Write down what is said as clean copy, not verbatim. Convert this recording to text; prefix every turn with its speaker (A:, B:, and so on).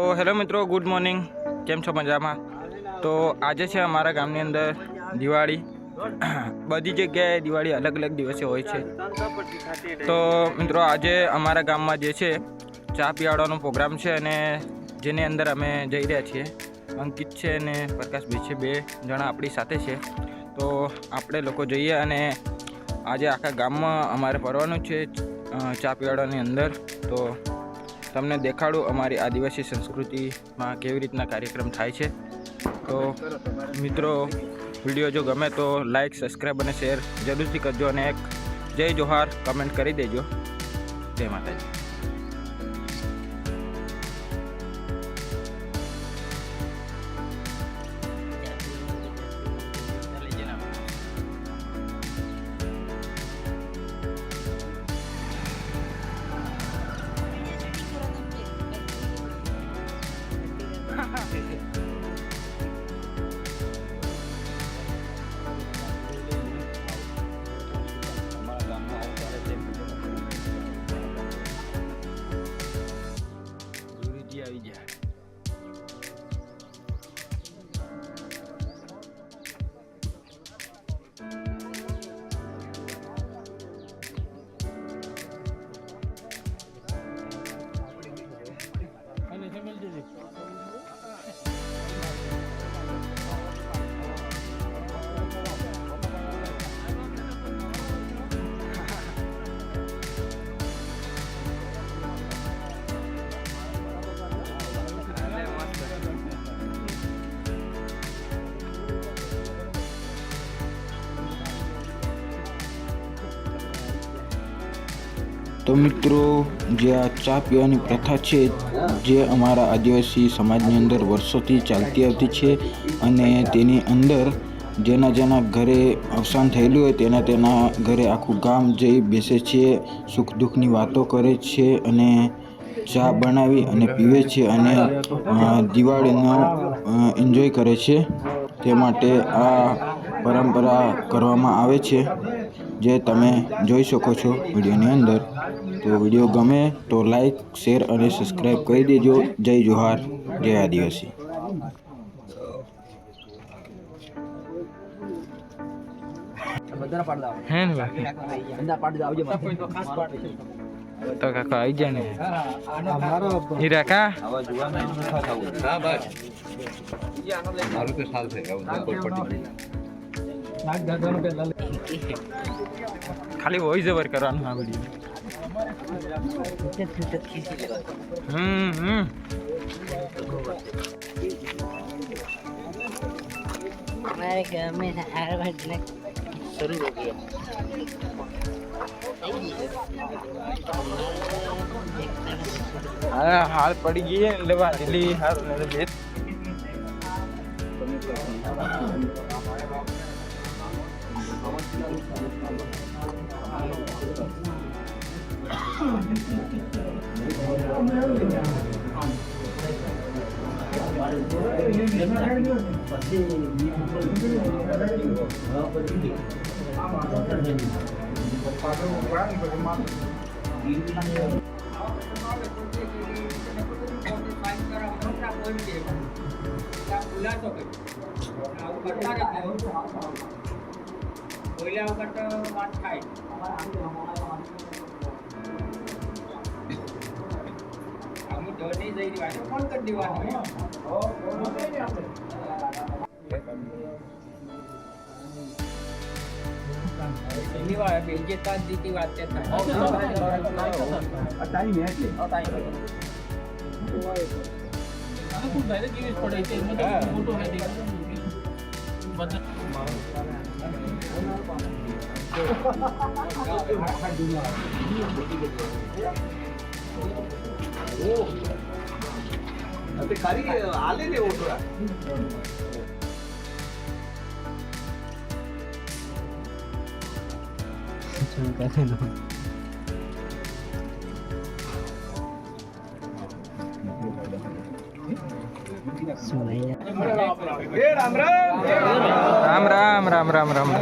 A: તો હેલો મિત્રો, good morning. કેમ છો? મજામાં? તો આજે છે અમારા ગામની અંદર દિવાળી. બધી જગ્યાએ દિવાળી અલગ અલગ દિવસે હોય છે. તો મિત્રો આજે અમારા ગામમાં જે છે ચા પીવાડવાનો પ્રોગ્રામ છે અને જેની અંદર અમે જઈ રહ્યા છીએ. અંકિત છે અને પ્રકાશભાઈ છે, બે જણા આપણી સાથે છે. તો આપણે લોકો જઈએ અને આજે આખા ગામમાં અમારે ફરવાનું છે ચા પીવાડવાની અંદર. તો તમને દેખાડું અમારી આદિવાસી સંસ્કૃતિમાં કેવી રીતના કાર્યક્રમ થાય છે. તો મિત્રો, વિડીયો જો ગમે તો લાઈક, સબસ્ક્રાઈબ અને શેર જરૂરથી કરજો અને એક જય જોહાર કમેન્ટ કરી દેજો. જય માતાજી. આવી જાય.
B: તો મિત્રો, જે આ ચા પીવાની પ્રથા છે, જે અમારા આદિવાસી સમાજની અંદર વર્ષોથી ચાલતી આવતી છે અને તેની અંદર જેના ઘરે અવસાન થયેલું હોય તેના ઘરે આખું ગામ જઈ બેસે છે, સુખ દુઃખની વાતો કરે છે અને ચા બનાવી અને પીવે છે અને દિવાળીનો એન્જોય કરે છે. તે માટે આ પરંપરા કરવામાં આવે છે, જે તમે જોઈ શકો છો વિડીયોની અંદર. તો વિડીયો ગમે તો લાઈક, શેર અને સબસ્ક્રાઈબ કરી દેજો. જય જોહાર, જય આદિવાસી.
A: હે ને બાકી તો કાકા આવી જાય ને હીરા કા ખાલી વોઇસ ઓવર કરવાનું આ વિડીયો.
C: हमारे गाँव में हर घटना शुरू हो गया.
A: हाल पड़ी गई है लेवा दिल्ली हाल मेरे
D: खाली आले रे ओटरा
A: कैसे लो
D: राम राम
A: राम राम राम राम राम.